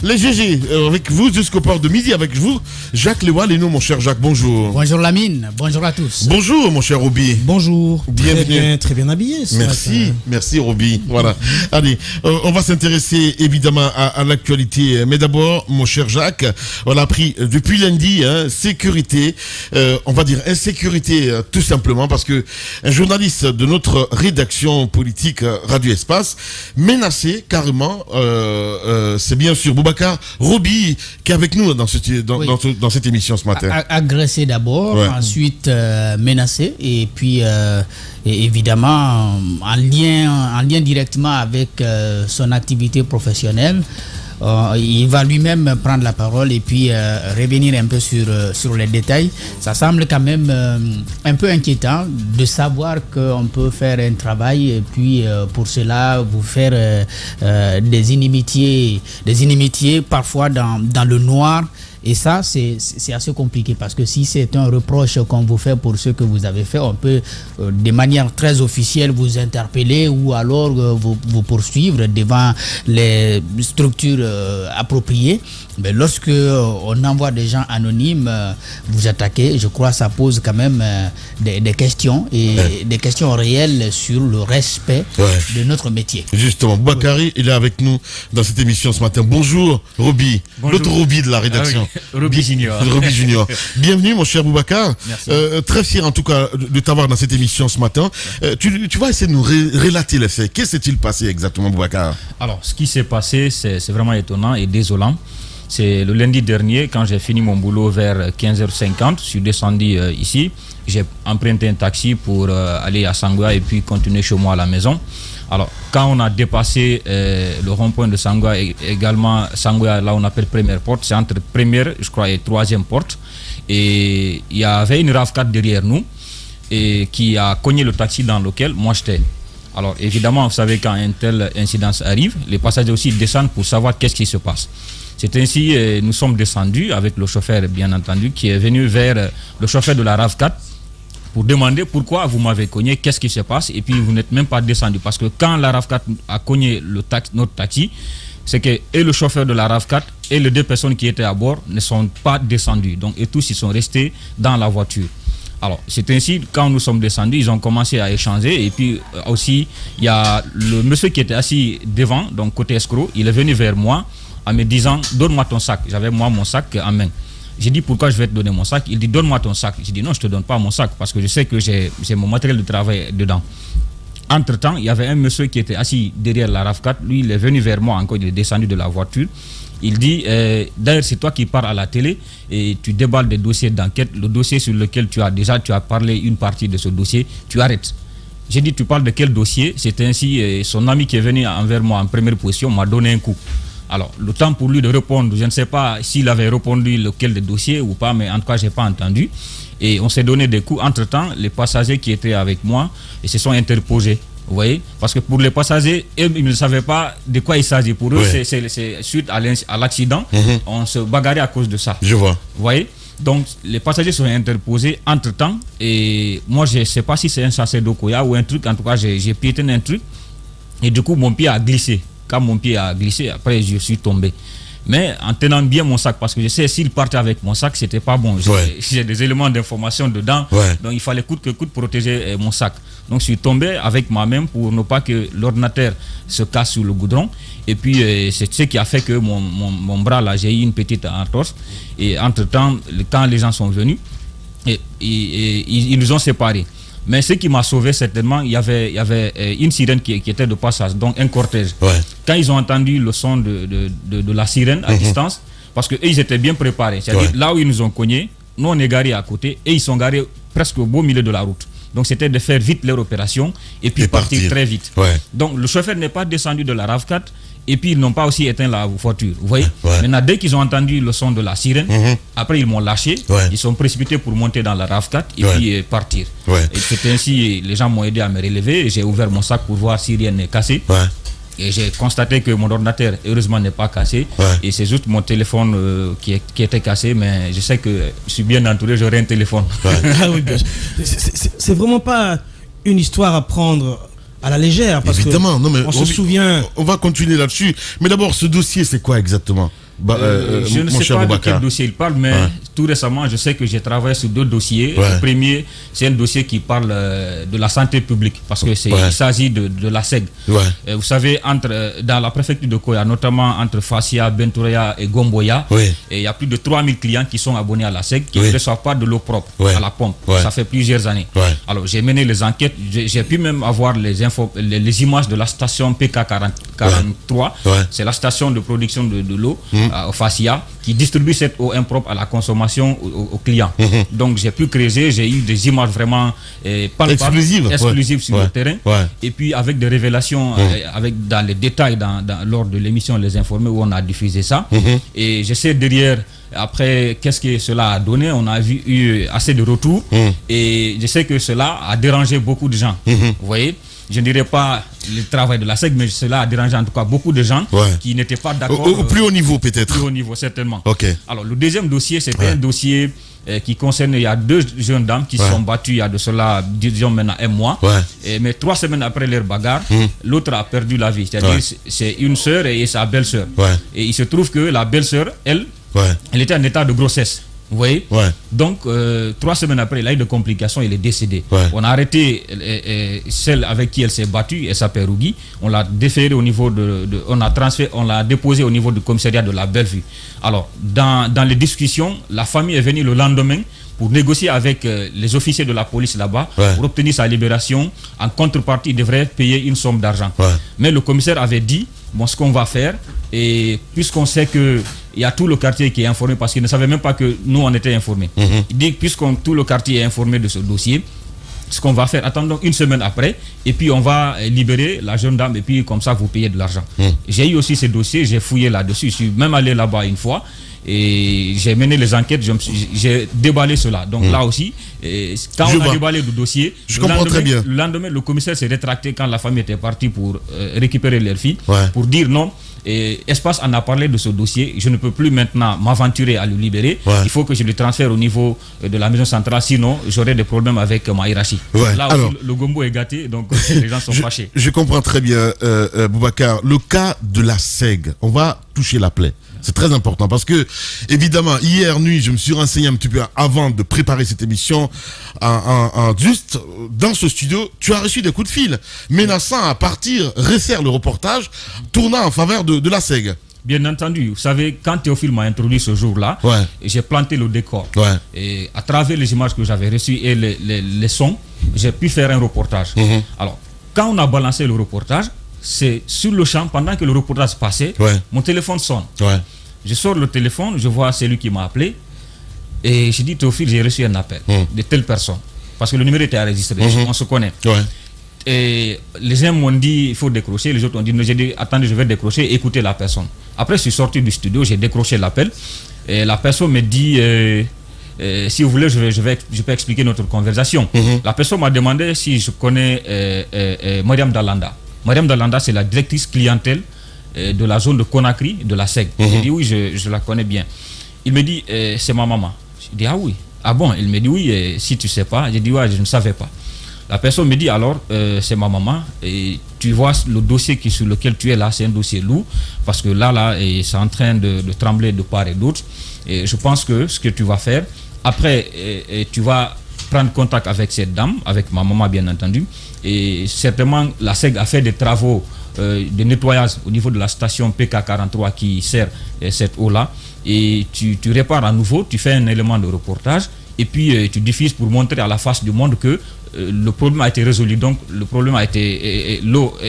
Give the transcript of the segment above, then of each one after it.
Les GG, avec vous jusqu'au port de midi, avec vous, Jacques Lewal et nous, mon cher Jacques, bonjour. Bonjour Lamine, bonjour à tous. Bonjour, mon cher Roby. Bonjour. Bienvenue. Très bien habillé. Merci Roby. Voilà. Allez, on va s'intéresser évidemment à l'actualité. Mais d'abord, mon cher Jacques, on a appris depuis lundi, sécurité, on va dire insécurité tout simplement, parce que un journaliste de notre rédaction politique Radio Espace menacé carrément, c'est bien sûr Boubacar Roby qui est avec nous dans cette émission ce matin. Agressé d'abord, ensuite menacé, et puis évidemment en lien directement avec son activité professionnelle. Il va lui-même prendre la parole et puis revenir un peu sur les détails. Ça semble quand même un peu inquiétant de savoir qu'on peut faire un travail et puis pour cela vous faire des inimitiés parfois dans le noir. Et ça, c'est assez compliqué, parce que si c'est un reproche qu'on vous fait pour ce que vous avez fait, on peut de manière très officielle vous interpeller ou alors vous poursuivre devant les structures appropriées. Mais lorsque on envoie des gens anonymes vous attaquer, je crois que ça pose quand même des questions, et des questions réelles sur le respect de notre métier. Justement, Boubakari, il est avec nous dans cette émission ce matin. Bonjour Roby, l'autre Roby de la rédaction. Roby Junior. Roby Junior. Bienvenue mon cher Boubacar. Très fier en tout cas de t'avoir dans cette émission ce matin. Tu vas essayer de nous relater les faits. Qu'est-ce qui s'est passé exactement, Boubacar? Alors, ce qui s'est passé, c'est vraiment étonnant et désolant. C'est le lundi dernier, quand j'ai fini mon boulot vers 15h50, je suis descendu ici. J'ai emprunté un taxi pour aller à Sangoa et puis continuer chez moi à la maison. Alors, quand on a dépassé le rond-point de Sangoa, et également Sangoa, là on appelle première porte, c'est entre première, je crois, et troisième porte. Et il y avait une RAV4 derrière nous et qui a cogné le taxi dans lequel moi j'étais. Alors, évidemment, vous savez, quand un tel incident arrive, les passagers aussi descendent pour savoir qu'est-ce qui se passe. C'est ainsi, nous sommes descendus avec le chauffeur, bien entendu, qui est venu vers le chauffeur de la RAV4 pour demander pourquoi vous m'avez cogné, qu'est-ce qui se passe, et puis vous n'êtes même pas descendu. Parce que quand la RAV4 a cogné notre taxi, c'est que et le chauffeur de la RAV4 et les deux personnes qui étaient à bord ne sont pas descendus. Donc, et tous, ils sont restés dans la voiture. Alors, c'est ainsi, quand nous sommes descendus, ils ont commencé à échanger. Et puis aussi, il y a le monsieur qui était assis devant, donc côté escroc, il est venu vers moi en me disant, donne-moi ton sac. J'avais moi mon sac en main. J'ai dit, pourquoi je vais te donner mon sac? Il dit, donne-moi ton sac. J'ai dit, non, je ne te donne pas mon sac parce que je sais que j'ai mon matériel de travail dedans. Entre-temps, il y avait un monsieur qui était assis derrière la RAV4. Lui, il est venu vers moi encore, il est descendu de la voiture. Il dit, d'ailleurs, c'est toi qui pars à la télé et tu déballes des dossiers d'enquête. Le dossier sur lequel tu as parlé une partie de ce dossier, tu arrêtes. J'ai dit, tu parles de quel dossier? C'est ainsi, son ami qui est venu envers moi en première position m'a donné un coup. Alors, le temps pour lui de répondre, je ne sais pas s'il avait répondu lequel des dossiers ou pas, mais en tout cas, je n'ai pas entendu. Et on s'est donné des coups. Entre-temps, les passagers qui étaient avec moi se sont interposés. Vous voyez? Parce que pour les passagers, ils ne savaient pas de quoi il s'agit. Pour eux, c'est suite à l'accident. On se bagarrait à cause de ça. Je vois. Vous voyez? Donc, les passagers sont interposés entre-temps. Et moi, je ne sais pas si c'est un chasseur d'Okoya ou un truc. En tout cas, j'ai piétiné un truc. Et du coup, mon pied a glissé. Quand mon pied a glissé, après, je suis tombé. Mais en tenant bien mon sac, parce que je sais, s'il partait avec mon sac, c'était pas bon. J'ai des éléments d'information dedans. Donc, il fallait coûte que coûte protéger mon sac. Donc, je suis tombé avec ma main pour ne pas que l'ordinateur se casse sur le goudron. Et puis, c'est ce qui a fait que mon bras, là, j'ai eu une petite entorse. Et entre-temps, quand les gens sont venus, ils nous ont séparés. Mais ce qui m'a sauvé, certainement, il y avait une sirène qui était de passage, donc un cortège. Quand ils ont entendu le son de la sirène à distance, parce qu'eux, ils étaient bien préparés. C'est-à-dire, là où ils nous ont cognés, nous, on est garés à côté, et ils sont garés presque au beau milieu de la route. Donc, c'était de faire vite leur opération, et puis partir très vite. Donc, le chauffeur n'est pas descendu de la RAV4, et puis ils n'ont pas aussi éteint la voiture. Vous voyez? Maintenant, dès qu'ils ont entendu le son de la sirène, après ils m'ont lâché, ils sont précipités pour monter dans la RAV4 et puis partir. Et c'est ainsi, les gens m'ont aidé à me relever, j'ai ouvert mon sac pour voir si rien n'est cassé. Et j'ai constaté que mon ordinateur, heureusement, n'est pas cassé. Et c'est juste mon téléphone qui était cassé, mais je sais que je suis bien entouré, j'aurai un téléphone. C'est vraiment pas une histoire à prendre à la légère, parce évidemment, que non, mais on se souvient. On va continuer là-dessus. Mais d'abord, ce dossier, c'est quoi exactement? Je ne sais pas de quel dossier il parle, mais tout récemment, je sais que j'ai travaillé sur 2 dossiers. Le premier, c'est un dossier qui parle de la santé publique, parce que il s'agit de la SEG. Vous savez, dans la préfecture de Koya, notamment entre Fassia, Bentouria et Gomboya, il y a plus de 3000 clients qui sont abonnés à la SEG, qui ne reçoivent pas de l'eau propre à la pompe. Ça fait plusieurs années. Alors, j'ai mené les enquêtes, j'ai pu même avoir les images de la station PK43. C'est la station de production de l'eau au Fassia, qui distribue cette eau impropre à la consommation aux clients. Donc j'ai pu creuser, j'ai eu des images vraiment exclusives sur le terrain, et puis avec des révélations dans les détails lors de l'émission Les Informés où on a diffusé ça. Et je sais derrière, après, qu'est-ce que cela a donné? On a eu assez de retours, et je sais que cela a dérangé beaucoup de gens. Vous voyez, je ne dirais pas le travail de la SEG, mais cela a dérangé en tout cas beaucoup de gens qui n'étaient pas d'accord. Au plus haut niveau peut-être. Plus haut niveau, certainement. Alors le deuxième dossier, c'était un dossier qui concerne, il y a 2 jeunes dames qui se sont battues il y a de cela, disons maintenant 1 mois. Mais 3 semaines après leur bagarre, l'autre a perdu la vie. C'est-à-dire c'est une sœur et sa belle-sœur. Et il se trouve que la belle-sœur, elle était en état de grossesse. Vous voyez? Donc, 3 semaines après, il a eu des complications, il est décédé. On a arrêté celle avec qui elle s'est battue, elle s'appelle Rougui. On l'a déféré au niveau on l'a déposé au niveau du commissariat de la Bellevue. Alors, dans les discussions, la famille est venue le lendemain pour négocier avec les officiers de la police là-bas, pour obtenir sa libération. En contrepartie, il devrait payer une somme d'argent. Mais le commissaire avait dit, bon, ce qu'on va faire, et puisqu'on sait qu'il y a tout le quartier qui est informé, parce qu'il ne savait même pas que nous on était informés. Il dit que tout le quartier est informé de ce dossier, ce qu'on va faire, attendons 1 semaine après, et puis on va libérer la jeune dame, et puis comme ça vous payez de l'argent. J'ai eu aussi ces dossiers, j'ai fouillé là-dessus, je suis même allé là-bas une fois, et j'ai mené les enquêtes, j'ai déballé cela. Donc là aussi, quand on a déballé le dossier, le lendemain, le commissaire s'est rétracté quand la famille était partie pour récupérer leur fille, pour dire non. Et Espace en a parlé de ce dossier. Je ne peux plus maintenant m'aventurer à le libérer. Il faut que je le transfère au niveau de la maison centrale, sinon j'aurai des problèmes avec ma hiérarchie. Là aussi, alors, le gombo est gâté, donc les gens sont fâchés. Je comprends très bien, Boubacar. Le cas de la SEG, on va toucher la plaie. C'est très important parce que, évidemment, hier nuit, je me suis renseigné un petit peu avant de préparer cette émission. Juste dans ce studio, tu as reçu des coups de fil menaçant à partir, refaire le reportage, tournant en faveur de la SEG. Bien entendu, vous savez, quand Théophile m'a introduit ce jour-là, j'ai planté le décor. Et à travers les images que j'avais reçues et les sons, j'ai pu faire un reportage. Alors, quand on a balancé le reportage, c'est sur le champ, pendant que le reportage passait, mon téléphone sonne. Je sors le téléphone, je vois celui qui m'a appelé, et je dis, Théophile, j'ai reçu un appel de telle personne. Parce que le numéro était enregistré, on se connaît. Et les uns m'ont dit, il faut décrocher, les autres ont dit, non, j'ai dit, attendez, je vais décrocher, écoutez la personne. Après, je suis sorti du studio, j'ai décroché l'appel, et la personne me dit, si vous voulez, je peux expliquer notre conversation. La personne m'a demandé si je connais Mariam Dalanda. Mariam Dalanda, c'est la directrice clientèle de la zone de Conakry, de la SEG. J'ai dit oui, je la connais bien. Il me dit, c'est ma maman. J'ai dit, ah oui. Ah bon? Il me dit oui, si tu ne sais pas. J'ai dit ouais, je ne savais pas. La personne me dit alors, c'est ma maman. Et tu vois, le dossier sur lequel tu es là, c'est un dossier lourd. Parce que là c'est en train de trembler de part et d'autre. Et je pense que ce que tu vas faire, après, tu vas prendre contact avec cette dame, avec ma maman bien entendu. Et certainement, la SEG a fait des travaux de nettoyage au niveau de la station PK43 qui sert cette eau-là. Et tu répares à nouveau, tu fais un élément de reportage et puis tu diffuses pour montrer à la face du monde que le problème a été résolu. Donc le problème a été,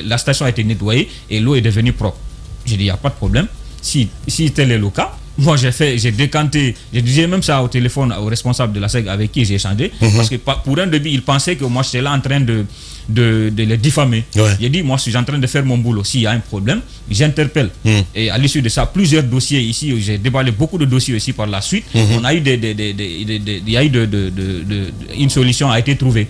la station a été nettoyée et l'eau est devenue propre. J'ai dit, il n'y a pas de problème. Si tel est le cas, moi j'ai décanté, j'ai dit même ça au téléphone au responsable de la SEG avec qui j'ai échangé, parce que pour un début, il pensait que moi j'étais là en train de les diffamer. J'ai dit, moi je suis en train de faire mon boulot. S'il y a un problème, j'interpelle. Et à l'issue de ça, plusieurs dossiers ici, j'ai déballé beaucoup de dossiers aussi par la suite. On a eu une solution a été trouvée.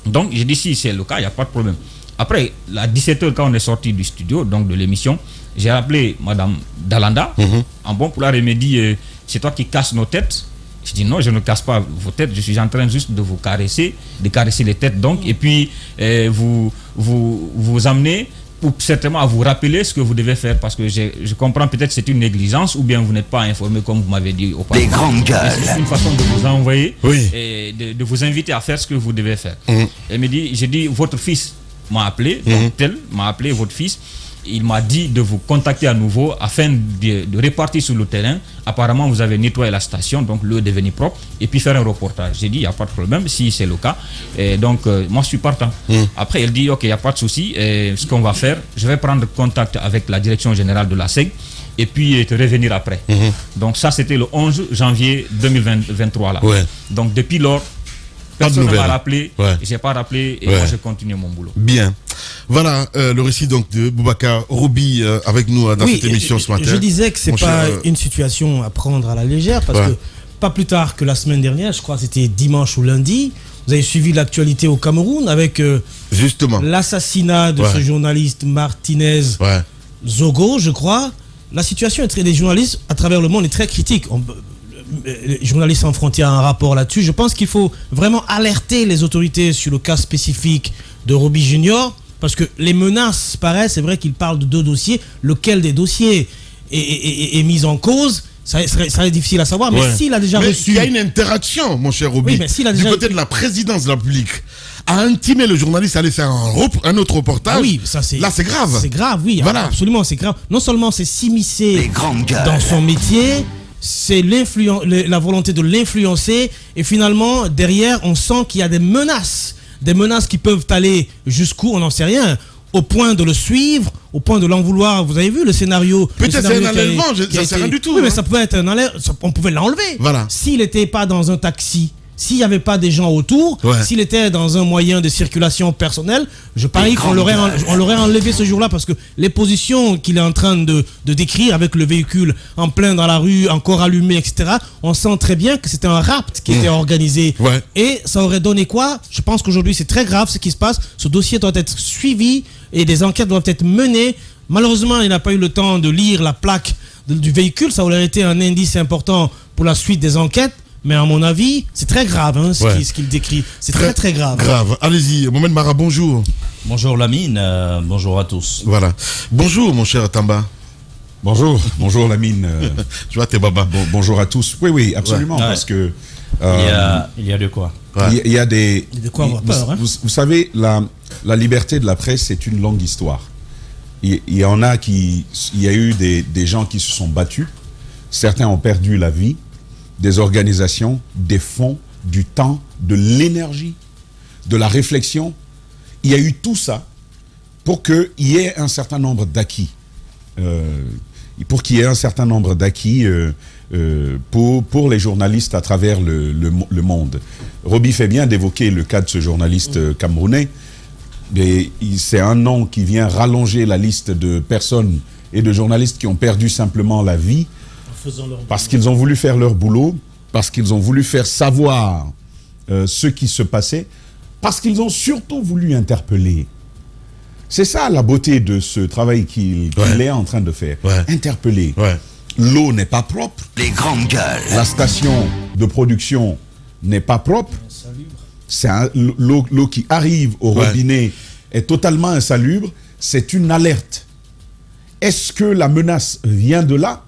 Donc j'ai dit, si c'est le cas, il n'y a pas de problème. Après, à 17h, quand on est sorti du studio, donc de l'émission, j'ai appelé Madame Dalanda. En bon pour elle me dit, c'est toi qui casses nos têtes. Je dis non, je ne casse pas vos têtes, je suis en train juste de vous caresser, les têtes donc, et puis vous amener ou certainement à vous rappeler ce que vous devez faire, parce que je comprends peut-être que c'est une négligence ou bien vous n'êtes pas informé comme vous m'avez dit auparavant. Les grandes gueules. C'est une façon de vous envoyer Oui. et de vous inviter à faire ce que vous devez faire. Elle me dit, j'ai dit, votre fils m'a appelé, donc tel m'a appelé, votre fils. Il m'a dit de vous contacter à nouveau afin de repartir sur le terrain. Apparemment, vous avez nettoyé la station, donc l'eau est devenue propre, et puis faire un reportage. J'ai dit, il n'y a pas de problème, si c'est le cas. Et donc, moi, je suis partant. Après, elle dit, ok, il n'y a pas de souci. Ce qu'on va faire, je vais prendre contact avec la direction générale de la SEG, et puis te revenir après. Donc, ça, c'était le 11 janvier 2023. Là. Ouais. Donc, depuis lors, personne ne m'a rappelé, je n'ai pas rappelé, et moi, j'ai continué mon boulot. Bien. Voilà le récit donc de Boubacar Roby avec nous dans cette émission ce matin. Je disais que c'est pas une situation à prendre à la légère, parce que pas plus tard que la semaine dernière, je crois que c'était dimanche ou lundi, vous avez suivi l'actualité au Cameroun avec justement l'assassinat de ce journaliste Martinez Zogo, je crois. La situation des journalistes à travers le monde est très critique. Les journalistes sans frontières a un rapport là-dessus. Je pense qu'il faut vraiment alerter les autorités sur le cas spécifique de Roby Junior, parce que les menaces, pareil, c'est vrai qu'il parle de 2 dossiers. Lequel des dossiers est mis en cause, ça serait difficile à savoir. Mais s'il a déjà reçu... Il y a une interaction, mon cher Roby, du côté de la présidence de la République, à intimer le journaliste à aller faire un autre reportage. Ah oui, là c'est grave. C'est grave, oui. Voilà. Absolument, c'est grave. Non seulement c'est s'immiscer dans son métier, c'est la volonté de l'influencer, et finalement, derrière, on sent qu'il y a des menaces qui peuvent aller jusqu'où, on n'en sait rien, au point de le suivre, au point de l'en vouloir. Vous avez vu le scénario? Peut-être c'est un enlèvement, ça ne sert rien du tout. Oui, mais ça pouvait être un enlèvement, on pouvait l'enlever. Voilà. S'il n'était pas dans un taxi, s'il n'y avait pas des gens autour, s'il était dans un moyen de circulation personnelle, je parie qu'on l'aurait enlevé ce jour-là, parce que les positions qu'il est en train de décrire avec le véhicule en plein dans la rue, encore allumé, etc., on sent très bien que c'était un rapt qui était organisé. Et ça aurait donné quoi? Je pense qu'aujourd'hui c'est très grave ce qui se passe. Ce dossier doit être suivi et des enquêtes doivent être menées. Malheureusement, il n'a pas eu le temps de lire la plaque du véhicule. Ça aurait été un indice important pour la suite des enquêtes. Mais à mon avis, c'est très grave ce qu'il décrit. C'est très très grave. Allez-y, Mohamed Mara, bonjour. Bonjour Lamine, bonjour à tous. Voilà. Bonjour mon cher Tamba. Bonjour Lamine. Je vois tes babas. Bonjour à tous. Oui, absolument, parce que... il y a de quoi. Il y a des... De quoi avoir peur. Vous savez, la liberté de la presse, c'est une longue histoire. Il y a eu des gens qui se sont battus. Certains ont perdu la vie. Des organisations, des fonds, du temps, de l'énergie, de la réflexion. Il y a eu tout ça pour qu'il y ait un certain nombre d'acquis. Pour les journalistes à travers le monde. Roby fait bien d'évoquer le cas de ce journaliste camerounais. C'est un nom qui vient rallonger la liste de personnes et de journalistes qui ont perdu simplement la vie parce qu'ils ont voulu faire leur boulot, parce qu'ils ont voulu faire savoir ce qui se passait, parce qu'ils ont surtout voulu interpeller. C'est ça la beauté de ce travail qu'il est en train de faire. Interpeller. L'eau n'est pas propre. Les grandes gueules. La station de production n'est pas propre. C'est l'eau qui arrive au robinet est totalement insalubre. C'est une alerte. Est-ce que la menace vient de là?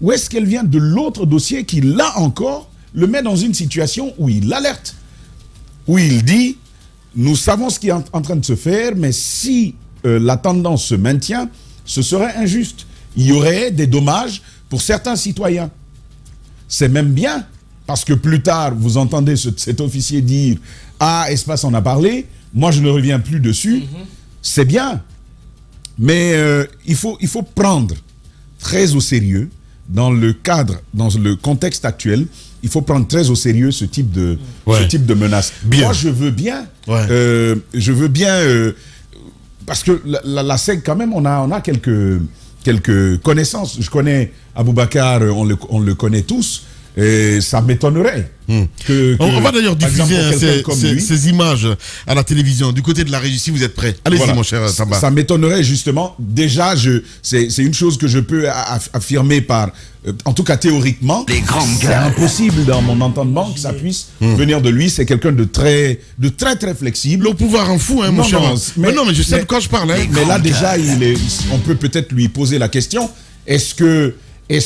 Ou est-ce qu'elle vient de l'autre dossier qui, là encore, le met dans une situation où il alerte? Où il dit, nous savons ce qui est en train de se faire, mais si la tendance se maintient, ce serait injuste. Il y aurait des dommages pour certains citoyens. C'est même bien, parce que plus tard, vous entendez cet officier dire « Ah, Espace en a parlé, moi je ne reviens plus dessus. C'est bien, mais il faut prendre très au sérieux, dans le contexte actuel, il faut prendre très au sérieux ce type de menace. Moi, je veux bien, parce que la SEG, quand même, on a quelques connaissances. Je connais Aboubacar, on le connaît tous. ça m'étonnerait. On va d'ailleurs diffuser ces images à la télévision. Du côté de la régie, si vous êtes prêts. Allez-y, mon cher Samba. Ça m'étonnerait justement. Déjà, c'est une chose que je peux affirmer par... en tout cas, théoriquement, c'est impossible dans mon entendement que ça puisse venir de lui. C'est quelqu'un de très flexible. Le pouvoir en fout, hein, mon cher. Mais non, mais je sais de quoi je parle. Hein. Mais là, déjà, on peut peut-être lui poser la question. Est-ce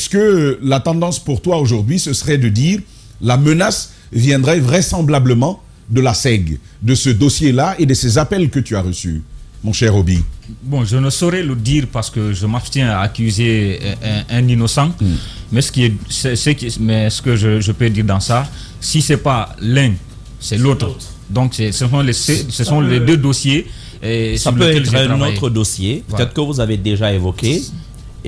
que la tendance pour toi aujourd'hui, ce serait de dire la menace viendrait vraisemblablement de la SEG, de ce dossier-là et de ces appels que tu as reçus, mon cher Obi? Bon, je ne saurais le dire parce que je m'abstiens à accuser un innocent. Mais ce que je peux dire dans ça, si ce n'est pas l'un, c'est l'autre. Donc, ce sont les deux dossiers. Ça peut être un autre dossier, peut-être que vous avez déjà évoqué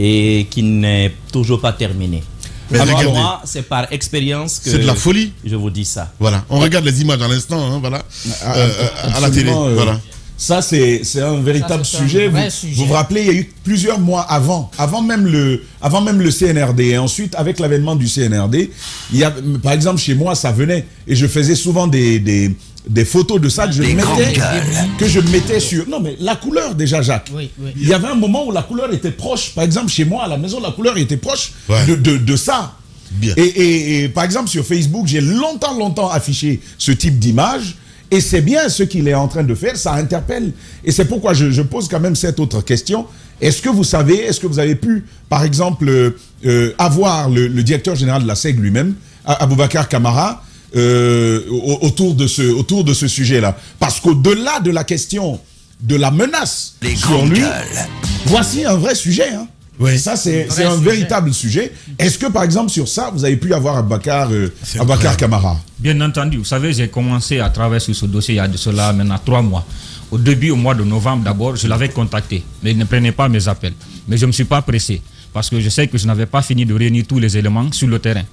et qui n'est toujours pas terminé. Mais moi, c'est par expérience que... C'est de la folie. Je vous dis ça. Voilà, on regarde les images à l'instant, hein, voilà, à la télé. Voilà. Ça, c'est un véritable sujet. Vous vous rappelez, il y a eu plusieurs mois avant même le CNRD. Et ensuite, avec l'avènement du CNRD, par exemple, chez moi, ça venait. Et je faisais souvent des photos de ça que je mettais sur... Non, mais la couleur, déjà, Jacques. Oui. Il y avait un moment où la couleur était proche. Par exemple, chez moi, à la maison, la couleur était proche de ça. Bien. Et par exemple, sur Facebook, j'ai longtemps affiché ce type d'image. Et c'est bien ce qu'il est en train de faire, ça interpelle. Et c'est pourquoi je pose quand même cette autre question. Est-ce que vous savez, est-ce que vous avez pu, par exemple, avoir le directeur général de la SEG lui-même, Aboubacar Camara, autour de ce sujet-là? Parce qu'au-delà de la question de la menace sur lui, voici un vrai sujet, hein. Oui. Ça, c'est un véritable sujet. Est-ce que, par exemple, sur ça, vous avez pu avoir Aboubacar Camara? Bien entendu. Vous savez, j'ai commencé à travailler sur ce dossier il y a de cela maintenant 3 mois. Au début, au mois de novembre, d'abord, je l'avais contacté, mais il ne prenait pas mes appels. Mais je ne me suis pas pressé, parce que je sais que je n'avais pas fini de réunir tous les éléments sur le terrain.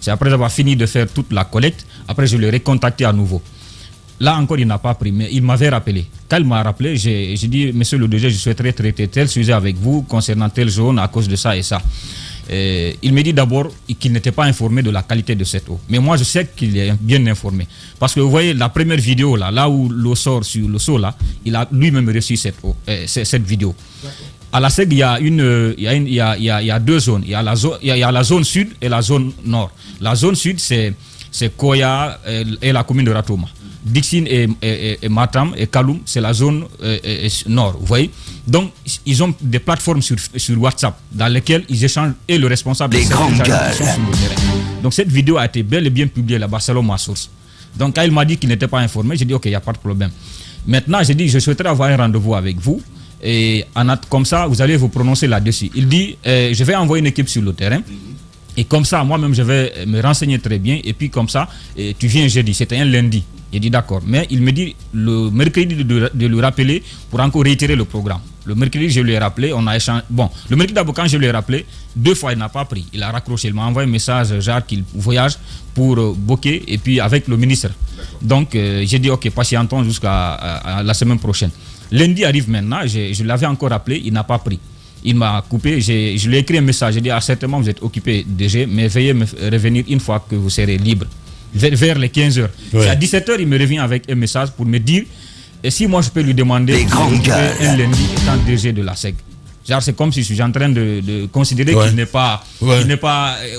C'est après avoir fini de faire toute la collecte, après je l'ai recontacté à nouveau. Là encore, il n'a pas pris, mais il m'avait rappelé. Quand il m'a rappelé, j'ai dit, monsieur le DG, je souhaiterais traiter tel sujet avec vous concernant telle zone à cause de ça et ça. Il me dit d'abord qu'il n'était pas informé de la qualité de cette eau. Mais moi, je sais qu'il est bien informé. Parce que vous voyez, la première vidéo, là où l'eau sort sur le seau, là, il a lui-même reçu cette vidéo. À la SEG, il y a 2 zones. Il y a la zone sud et la zone nord. La zone sud, c'est Koya et la commune de Ratoma. Dixine et Matam et Kaloum, c'est la zone nord, vous voyez. Donc, ils ont des plateformes sur WhatsApp dans lesquelles ils échangent et le responsable sont sur le terrain. Donc, cette vidéo a été bel et bien publiée là-bas, selon ma source. Donc, quand il m'a dit qu'il n'était pas informé, j'ai dit, OK, il n'y a pas de problème. Maintenant, j'ai dit, je souhaiterais avoir un rendez-vous avec vous. Et comme ça, vous allez vous prononcer là-dessus. Il dit, je vais envoyer une équipe sur le terrain. Et comme ça, moi-même, je vais me renseigner très bien. Et puis, comme ça, tu viens jeudi. C'était un lundi. J'ai dit d'accord. Mais il me dit le mercredi de lui rappeler pour encore réitérer le programme. Le mercredi, je lui ai rappelé. On a échangé. Bon, le mercredi d'abord, quand je lui ai rappelé, 2 fois, il n'a pas pris. Il a raccroché. Il m'a envoyé un message, genre qu'il voyage pour Bokeh et puis avec le ministre. Donc, j'ai dit OK, patientons jusqu'à la semaine prochaine. Lundi arrive maintenant. Je l'avais encore appelé. Il n'a pas pris. Il m'a coupé, je lui ai écrit un message, j'ai dit, certainement vous êtes occupé DG, mais veuillez me revenir une fois que vous serez libre, vers les 15h. Ouais. À 17h, il me revient avec un message pour me dire, et si moi je peux lui demander un lundi étant DG de la SEG. Genre, c'est comme si je suis en train de considérer qu'il n'est pas,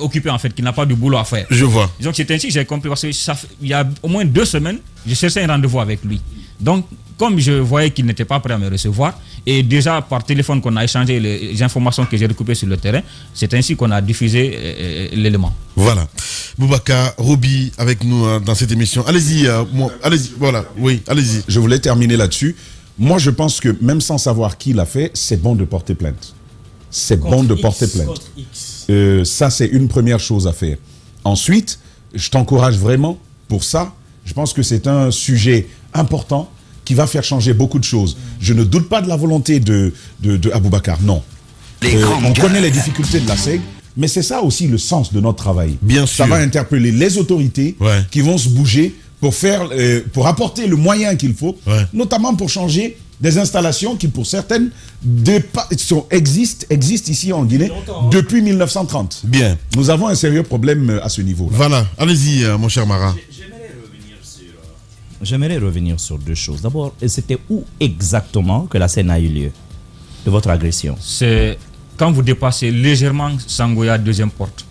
occupé, en fait, qu'il n'a pas du boulot à faire. Je vois. Donc c'est ainsi que j'ai compris, parce qu'il y a au moins 2 semaines, je cherchais un rendez-vous avec lui. Donc, comme je voyais qu'il n'était pas prêt à me recevoir, et déjà par téléphone qu'on a échangé les informations que j'ai recoupées sur le terrain, c'est ainsi qu'on a diffusé l'élément. Voilà. Boubacar, Roby avec nous dans cette émission. Allez-y, allez-y, voilà, oui, allez-y. Je voulais terminer là-dessus. Moi, je pense que même sans savoir qui l'a fait, c'est bon de porter plainte. C'est bon de porter plainte. Ça, c'est une première chose à faire. Ensuite, je t'encourage vraiment pour ça. Je pense que c'est un sujet important qui va faire changer beaucoup de choses. Je ne doute pas de la volonté de Aboubacar, non. On connaît les difficultés de la SEG, mais c'est ça aussi le sens de notre travail. Bien sûr. Ça va interpeller les autorités qui vont se bouger pour apporter le moyen qu'il faut, notamment pour changer Des installations qui, pour certaines, existent ici en Guinée depuis 1930. Bien. Nous avons un sérieux problème à ce niveau. Voilà. Allez-y, mon cher Mara. J'aimerais revenir sur deux choses. D'abord, c'était où exactement que la scène a eu lieu de votre agression? C'est quand vous dépassez légèrement Sangoya, deuxième porte.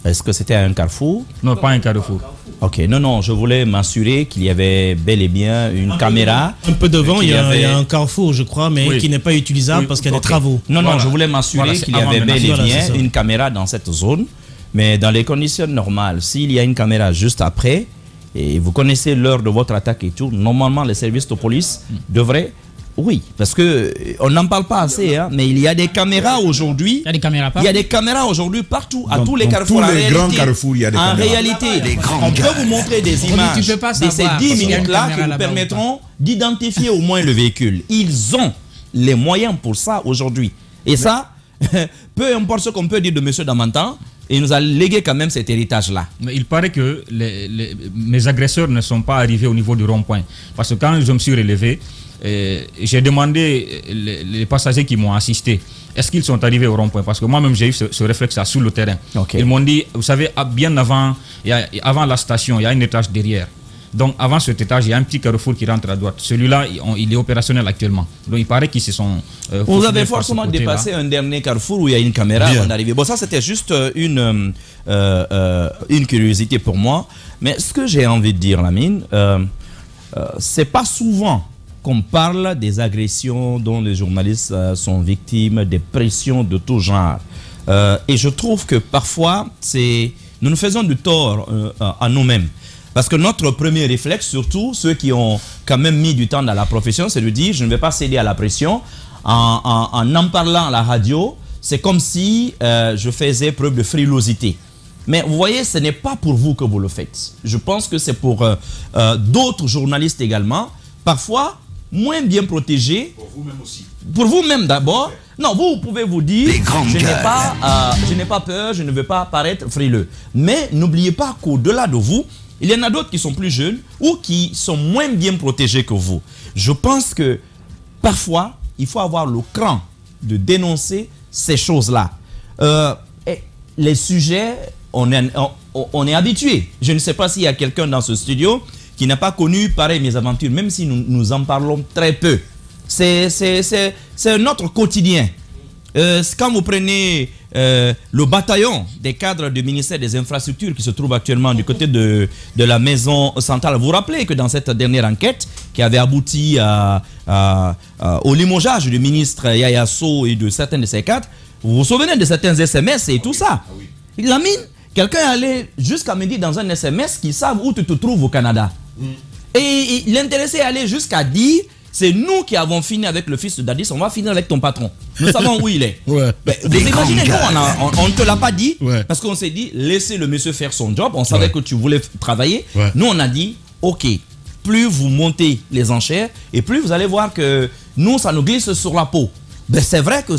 Est-ce que c'était à un carrefour? Non, pas un carrefour. Ok, non, je voulais m'assurer qu'il y avait bel et bien une caméra. Un peu devant, il y a un carrefour, je crois, mais qui n'est pas utilisable parce qu'il y a des travaux. Non, je voulais m'assurer qu'il y avait bel et bien une caméra dans cette zone. Mais dans les conditions normales, s'il y a une caméra juste après, et vous connaissez l'heure de votre attaque et tout, normalement les services de police devraient... Oui, parce qu'on n'en parle pas assez, hein, mais il y a des caméras aujourd'hui. Il y a des caméras partout. Il y a des caméras aujourd'hui partout, à tous les carrefours. Tous les grands carrefours, il y a des caméras. En réalité, on peut vous montrer des images de ces 10 minutes-là qui vous permettront d'identifier au moins le véhicule. Ils ont les moyens pour ça aujourd'hui. Et ça, peu importe ce qu'on peut dire de M. Damantan, il nous a légué quand même cet héritage-là. Mais il paraît que mes agresseurs ne sont pas arrivés au niveau du rond-point. Parce que quand je me suis relevé, j'ai demandé les passagers qui m'ont assisté, est-ce qu'ils sont arrivés au rond-point? Parce que moi-même j'ai eu ce réflexe-là sur le terrain. Ils m'ont dit, vous savez, bien avant la station, il y a un étage derrière. Donc avant cet étage, il y a un petit carrefour qui rentre à droite. Celui-là, il est opérationnel actuellement. Donc il parait qu'ils se sont... vous avez forcément dépassé un dernier carrefour où il y a une caméra avant d'arriver. Bon, ça c'était juste une curiosité pour moi. Mais ce que j'ai envie de dire, Lamine, c'est pas souvent qu'on parle des agressions dont les journalistes sont victimes, des pressions de tout genre. Et je trouve que parfois, nous nous faisons du tort à nous-mêmes. Parce que notre premier réflexe, surtout ceux qui ont quand même mis du temps dans la profession, c'est de dire je ne vais pas céder à la pression. En parlant à la radio, c'est comme si je faisais preuve de frilosité. Mais vous voyez, ce n'est pas pour vous que vous le faites. Je pense que c'est pour d'autres journalistes également. Parfois, moins bien protégés. Pour vous-même aussi. Pour vous-même d'abord. Non, vous pouvez vous dire, je n'ai pas peur, je ne veux pas paraître frileux. Mais n'oubliez pas qu'au-delà de vous, il y en a d'autres qui sont plus jeunes ou qui sont moins bien protégés que vous. Je pense que parfois, il faut avoir le cran de dénoncer ces choses-là. Les sujets, on est habitué. Je ne sais pas s'il y a quelqu'un dans ce studio qui n'a pas connu pareil mes aventures, même si nous en parlons très peu. C'est notre quotidien. Quand vous prenez le bataillon des cadres du ministère des Infrastructures qui se trouve actuellement du côté de la maison centrale, vous vous rappelez que dans cette dernière enquête qui avait abouti au limogeage du ministre Yaya Sow et de certains de ses cadres, vous vous souvenez de certains SMS et tout ça? Lamine, quelqu'un est allé jusqu'à me dire dans un SMS qu'ils savent où tu te trouves au Canada. Et l'intéressé est allé jusqu'à dire c'est nous qui avons fini avec le fils de Dadis, on va finir avec ton patron. Nous savons où il est. Vous imaginez, nous, on ne te l'a pas dit parce qu'on s'est dit laissez le monsieur faire son job. On savait que tu voulais travailler. Nous, on a dit ok, plus vous montez les enchères et plus vous allez voir que nous, ça nous glisse sur la peau. C'est vrai que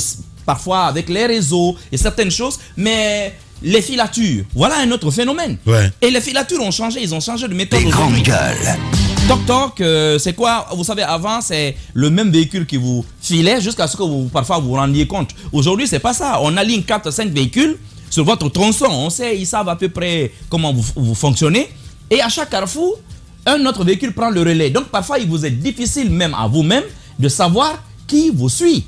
parfois avec les réseaux et certaines choses, mais les filatures, voilà un autre phénomène. Et les filatures ont changé, ils ont changé de méthode. Les grandes gueules. Toc-toc, c'est quoi? Vous savez, avant, c'est le même véhicule qui vous filait jusqu'à ce que parfois vous vous rendiez compte. Aujourd'hui, c'est pas ça. On aligne 4-5 véhicules sur votre tronçon. On sait, ils savent à peu près comment vous fonctionnez. Et à chaque carrefour, un autre véhicule prend le relais. Donc, parfois, il vous est difficile même à vous-même de savoir qui vous suit.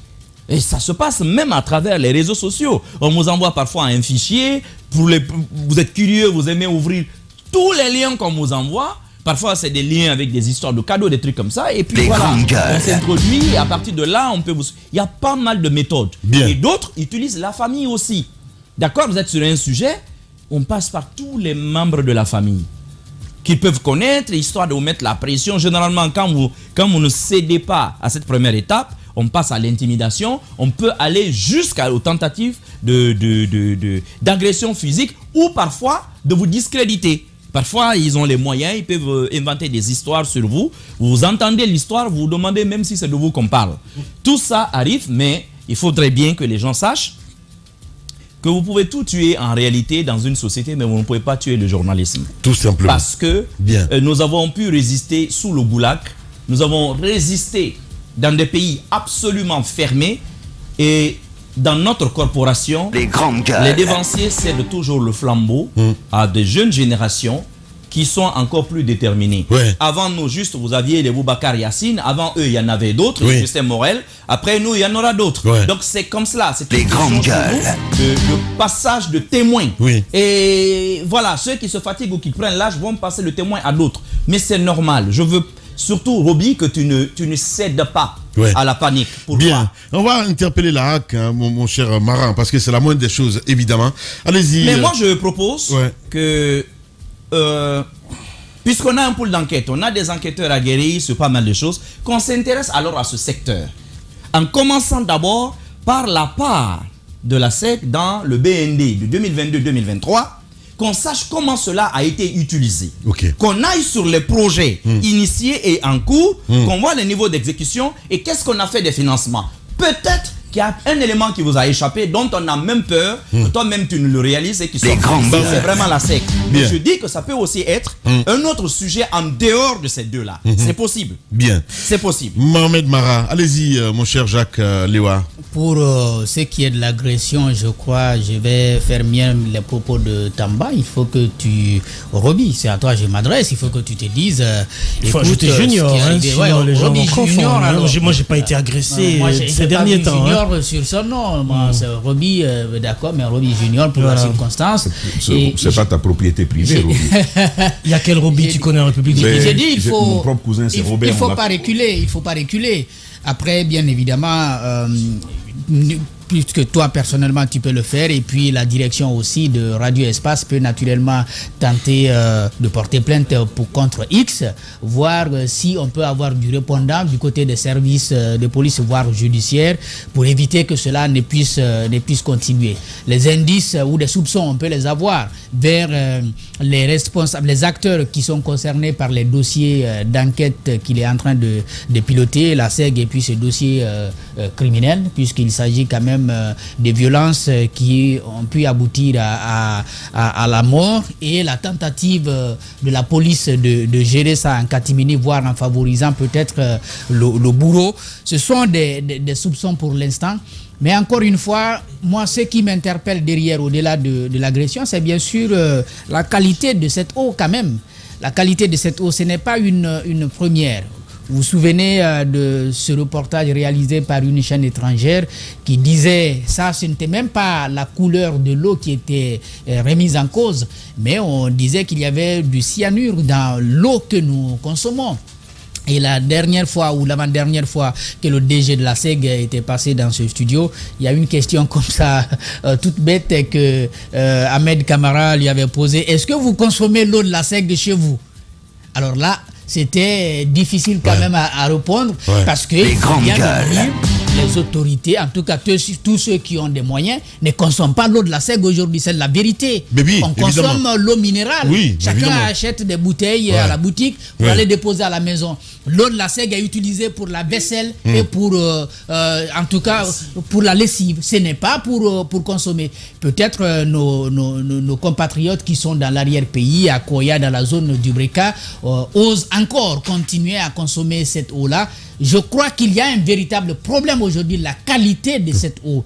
Et ça se passe même à travers les réseaux sociaux. On vous envoie parfois un fichier. Vous êtes curieux, vous aimez ouvrir tous les liens qu'on vous envoie. Parfois, c'est des liens avec des histoires de cadeaux, des trucs comme ça. Et puis voilà, on s'introduit et à partir de là, on peut vous... Il y a pas mal de méthodes. Et d'autres utilisent la famille aussi. D'accord, vous êtes sur un sujet, on passe par tous les membres de la famille qu'ils peuvent connaître, histoire de vous mettre la pression. Généralement, quand vous ne cédez pas à cette première étape, on passe à l'intimidation. On peut aller jusqu'aux tentatives d'agression physique ou parfois de vous discréditer. Parfois, ils ont les moyens, ils peuvent inventer des histoires sur vous. Vous entendez l'histoire, vous vous demandez même si c'est de vous qu'on parle. Tout ça arrive, mais il faudrait bien que les gens sachent que vous pouvez tout tuer en réalité dans une société, mais vous ne pouvez pas tuer le journalisme. Tout simplement. Parce que nous avons pu résister sous le goulag, nous avons résisté dans des pays absolument fermés et dans notre corporation, les dévanciers cèdent toujours le flambeau à des jeunes générations qui sont encore plus déterminés. Avant nous, juste, vous aviez les Boubacar Yassine. Avant eux, il y en avait d'autres, Justin Morel. Après nous, il y en aura d'autres. Donc c'est comme cela. C'est une question de passage de témoins. Et voilà, ceux qui se fatiguent ou qui prennent l'âge vont passer le témoin à d'autres. Mais c'est normal. Je veux surtout, Roby, que tu ne cèdes pas à la panique. Bien. On va interpeller la HAC, hein, mon cher Marin, parce que c'est la moindre des choses, évidemment. Allez-y. Mais moi, je propose que... puisqu'on a un pôle d'enquête, on a des enquêteurs aguerris sur pas mal de choses, qu'on s'intéresse alors à ce secteur. En commençant d'abord par la part de la SEC dans le BND de 2022-2023, qu'on sache comment cela a été utilisé. Qu'on aille sur les projets initiés et en cours, qu'on voit le niveau d'exécution et qu'est-ce qu'on a fait des financements. Peut-être qu'il y a un élément qui vous a échappé, dont on a même peur, que toi-même tu ne le réalises et qui soit c'est vraiment la SEC. Mais je dis que ça peut aussi être un autre sujet en dehors de ces deux-là. C'est possible. Bien. C'est possible. Mohamed Mara, allez-y, mon cher Jacques Lewa. Pour ce qui est de l'agression, je crois, je vais faire mien les propos de Tamba. Il faut que tu... Roby, c'est à toi que je m'adresse. Il faut que tu te dises... il faut ajouter junior. Les gens vont confondre. Moi, j'ai pas été agressé ces derniers temps. Sur son nom, c'est Roby, d'accord, mais Roby Junior pour la circonstance. C'est pas ta propriété privée, Roby. Il y a quel Roby tu connais en République? J'ai dit, mon propre cousin, c'est Robert. Il faut pas reculer. Après, bien évidemment, puisque toi personnellement tu peux le faire, et puis la direction aussi de Radio Espace peut naturellement tenter de porter plainte contre X, voir si on peut avoir du répondant du côté des services de police voire judiciaire pour éviter que cela ne puisse continuer. Les indices ou des soupçons, on peut les avoir vers les responsables, les acteurs qui sont concernés par les dossiers d'enquête qu'il est en train de piloter, la SEG, et puis ces dossiers criminels, puisqu'il s'agit quand même des violences qui ont pu aboutir à la mort, et la tentative de la police de gérer ça en catimini, voire en favorisant peut-être le bourreau. Ce sont des soupçons pour l'instant. Mais encore une fois, moi, ce qui m'interpelle derrière, au-delà de l'agression, c'est bien sûr la qualité de cette eau quand même. La qualité de cette eau, ce n'est pas une première. Vous vous souvenez de ce reportage réalisé par une chaîne étrangère qui disait, ça ce n'était même pas la couleur de l'eau qui était remise en cause, mais on disait qu'il y avait du cyanure dans l'eau que nous consommons. Et la dernière fois ou l'avant-dernière fois que le DG de la SEG était passé dans ce studio, il y a une question comme ça, toute bête, que Ahmed Kamara lui avait posée. Est-ce que vous consommez l'eau de la SEG chez vous? Alors là, c'était difficile quand même à répondre, parce que les autorités, en tout cas tous ceux qui ont des moyens, ne consomment pas l'eau de la SEG aujourd'hui, c'est la vérité. On consomme l'eau minérale. Chacun achète des bouteilles à la boutique pour aller déposer à la maison. L'eau de la SEG est utilisée pour la vaisselle et pour, en tout cas, pour la lessive. Ce n'est pas pour consommer. Peut-être nos compatriotes qui sont dans l'arrière-pays, à Koya, dans la zone du Breka, osent encore continuer à consommer cette eau-là. Je crois qu'il y a un véritable problème aujourd'hui, la qualité de cette eau.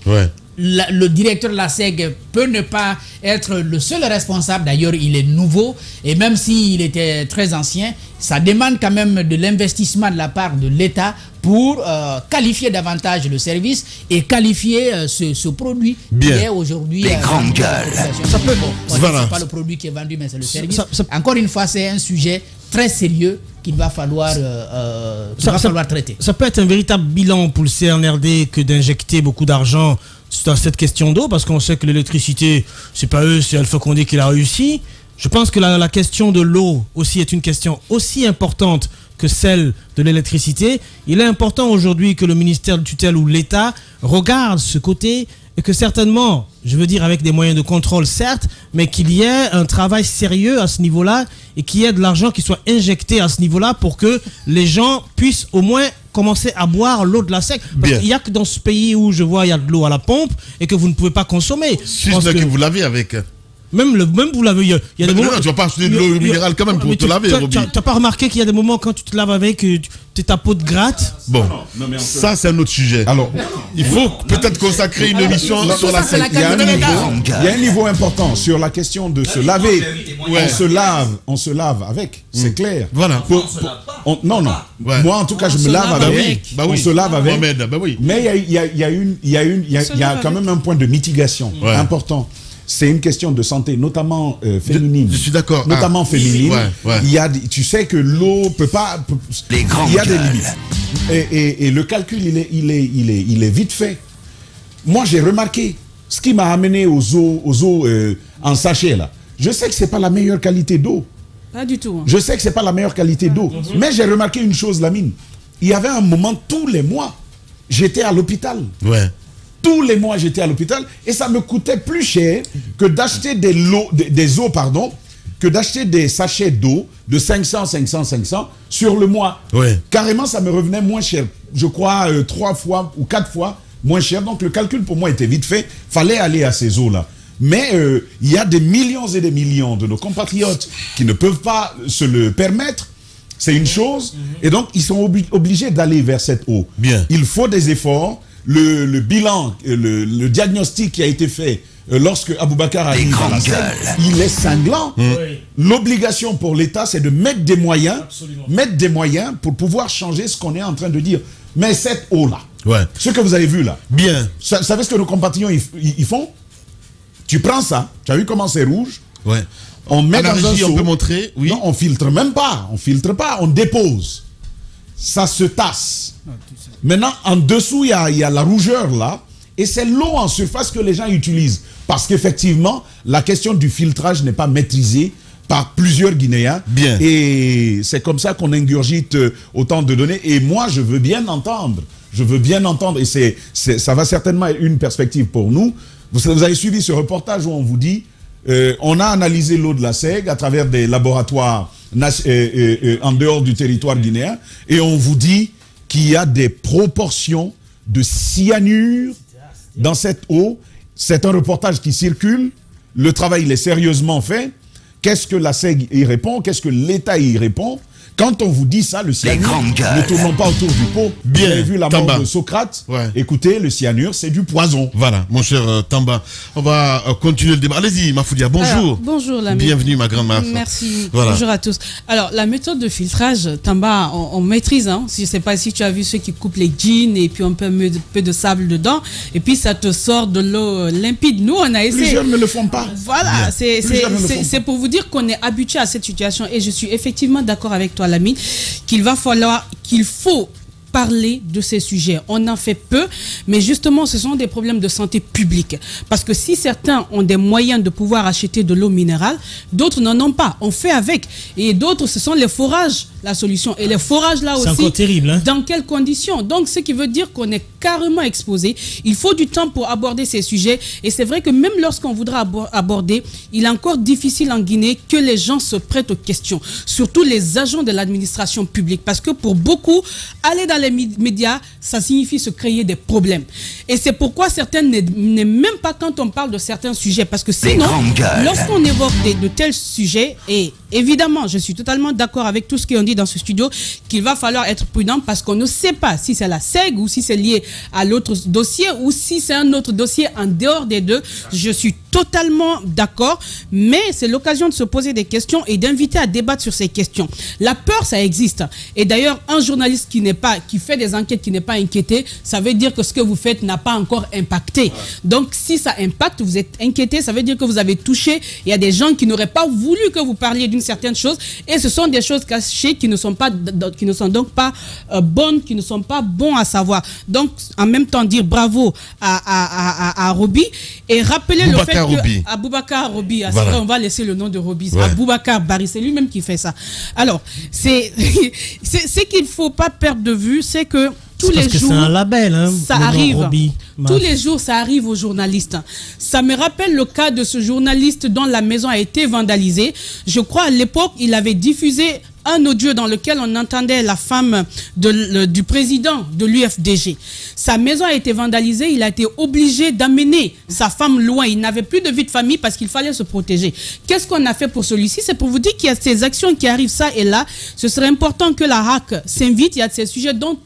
Le directeur de la SEG peut ne pas être le seul responsable. D'ailleurs, il est nouveau, et même s'il était très ancien, ça demande quand même de l'investissement de la part de l'État pour qualifier davantage le service et qualifier ce produit qui est aujourd'hui... Les grandes gueules. C'est pas le produit qui est vendu, mais c'est le service. Encore une fois, c'est un sujet très sérieux qu'il va falloir traiter. Ça peut être un véritable bilan pour le CNRD que d'injecter beaucoup d'argent dans cette question d'eau, parce qu'on sait que l'électricité, c'est pas eux, c'est Alpha Condé qui l'a réussi. Je pense que la question de l'eau aussi est une question aussi importante que celle de l'électricité. Il est important aujourd'hui que le ministère de tutelle ou l'État regarde ce côté, et que certainement, je veux dire avec des moyens de contrôle certes, mais qu'il y ait un travail sérieux à ce niveau-là, et qu'il y ait de l'argent qui soit injecté à ce niveau-là pour que les gens puissent au moins commencer à boire l'eau de la SEG. Parce qu'il n'y a que dans ce pays où je vois il y a de l'eau à la pompe et que vous ne pouvez pas consommer. Que vous l'avez avec... Même vous l'avez. Il y a des moments. Tu vas pas acheter de l'eau minérale quand même pour te laver, Roby. Tu n'as pas remarqué qu'il y a des moments quand tu te laves avec, ta peau de gratte. Bon, ça c'est un autre sujet. Alors, il faut peut-être consacrer une émission sur la sègue. Il y a un niveau important sur la question de se laver. On se lave avec, c'est clair. Voilà. Non. Moi en tout cas je me lave avec. On se lave avec. Mais il y a quand même un point de mitigation important. C'est une question de santé, notamment féminine. Je suis d'accord. Notamment féminine. Il y a, tu sais que l'eau peut pas. Il y a des limites. Et le calcul, il est vite fait. Moi, j'ai remarqué ce qui m'a amené aux eaux en sachet là. Je sais que c'est pas la meilleure qualité d'eau. Pas du tout. Je sais que c'est pas la meilleure qualité d'eau. Mais j'ai remarqué une chose, Lamine. Il y avait un moment, tous les mois, j'étais à l'hôpital. Tous les mois, j'étais à l'hôpital et ça me coûtait plus cher que d'acheter des eaux, que d'acheter des sachets d'eau de 500 sur le mois. Carrément, ça me revenait moins cher. Je crois 3 fois ou 4 fois moins cher. Donc, le calcul pour moi était vite fait. Fallait aller à ces eaux-là. Mais il y a des millions et des millions de nos compatriotes qui ne peuvent pas se le permettre. C'est une chose. Et donc, ils sont obligés d'aller vers cette eau. Il faut des efforts. Le bilan, le diagnostic qui a été fait lorsque Aboubacar arrive à la scène, il est cinglant. L'obligation pour l'État, c'est de mettre des moyens, pour pouvoir changer ce qu'on est en train de dire. Mais cette eau-là, ce que vous avez vu là, vous savez ce que nos compatriotes ils font? Tu prends ça, tu as vu comment c'est rouge? On met dans un seau. On peut montrer? Non, on filtre même pas. On filtre pas, on dépose. Ça se tasse. Maintenant, en dessous, il y a la rougeur là. Et c'est l'eau en surface que les gens utilisent. Parce qu'effectivement, la question du filtrage n'est pas maîtrisée par plusieurs Guinéens. Et c'est comme ça qu'on ingurgite autant de données. Et moi, je veux bien entendre. Et ça va certainement être une perspective pour nous. Vous avez suivi ce reportage où on vous dit on a analysé l'eau de la Sègue à travers des laboratoires en dehors du territoire guinéen. Et on vous dit qu'il y a des proportions de cyanure dans cette eau. C'est un reportage qui circule. Le travail, il est sérieusement fait. Qu'est-ce que la SEG y répond? Qu'est-ce que l'État y répond? Quand on vous dit ça, le cyanure, ne tournons pas autour du pot. Vous avez vu la mort de Socrate. Écoutez, le cyanure, c'est du poison. Voilà, mon cher Tamba. On va continuer le débat. Allez-y, Mafoudia, bonjour. Alors, bonjour, la bienvenue, ma grande Maf. Merci. Bonjour à tous. Alors, la méthode de filtrage, Tamba, on maîtrise. Hein. Je ne sais pas si tu as vu ceux qui coupent les jeans et puis on peut mettre un peu de sable dedans et puis ça te sort de l'eau limpide. Nous, on a essayé. Plusieurs ne le font pas. Voilà, c'est pour vous dire qu'on est habitué à cette situation et je suis effectivement d'accord avec toi, Lamine, qu'il faut parler de ces sujets. On en fait peu, mais justement, ce sont des problèmes de santé publique. Parce que si certains ont des moyens de pouvoir acheter de l'eau minérale, d'autres n'en ont pas. On fait avec. Et d'autres, ce sont les forages, la solution. Et les forages, là aussi, c'est encore terrible, hein? Dans quelles conditions? Donc, ce qui veut dire qu'on est carrément exposé. Il faut du temps pour aborder ces sujets. Et c'est vrai que même lorsqu'on voudra aborder, il est encore difficile en Guinée que les gens se prêtent aux questions. Surtout les agents de l'administration publique. Parce que pour beaucoup, aller dans les médias, ça signifie se créer des problèmes. Et c'est pourquoi certains n'aiment même pas quand on parle de certains sujets. Parce que sinon, lorsqu'on évoque de tels sujets, et évidemment, je suis totalement d'accord avec tout ce qu'on dit dans ce studio, qu'il va falloir être prudent parce qu'on ne sait pas si c'est la SEG ou si c'est lié à l'autre dossier ou si c'est un autre dossier en dehors des deux. Je suis totalement d'accord, mais c'est l'occasion de se poser des questions et d'inviter à débattre sur ces questions. La peur, ça existe. Et d'ailleurs, un journaliste qui fait des enquêtes, qui n'est pas inquiété, ça veut dire que ce que vous faites n'a pas encore impacté. Donc, si ça impacte, vous êtes inquiété, ça veut dire que vous avez touché. Il y a des gens qui n'auraient pas voulu que vous parliez d'une certaine chose, et ce sont des choses cachées qui ne sont donc pas bonnes, qui ne sont pas bons à savoir. Donc, en même temps, dire bravo à Roby et rappeler le fait que Aboubacar Roby, voilà. On va laisser le nom de Roby, Aboubacar Barry, c'est lui-même qui fait ça. Alors, c'est qu'il ne faut pas perdre de vue, c'est que tous les jours, c'est un label, hein, ça arrive. Tous les jours, ça arrive aux journalistes. Ça me rappelle le cas de ce journaliste dont la maison a été vandalisée. Je crois à l'époque, il avait diffusé un audio dans lequel on entendait la femme du président de l'UFDG. Sa maison a été vandalisée, il a été obligé d'amener sa femme loin. Il n'avait plus de vie de famille parce qu'il fallait se protéger. Qu'est-ce qu'on a fait pour celui-ci? C'est pour vous dire qu'il y a ces actions qui arrivent ça et là. Ce serait important que la RAC s'invite. Il y a ces sujets dont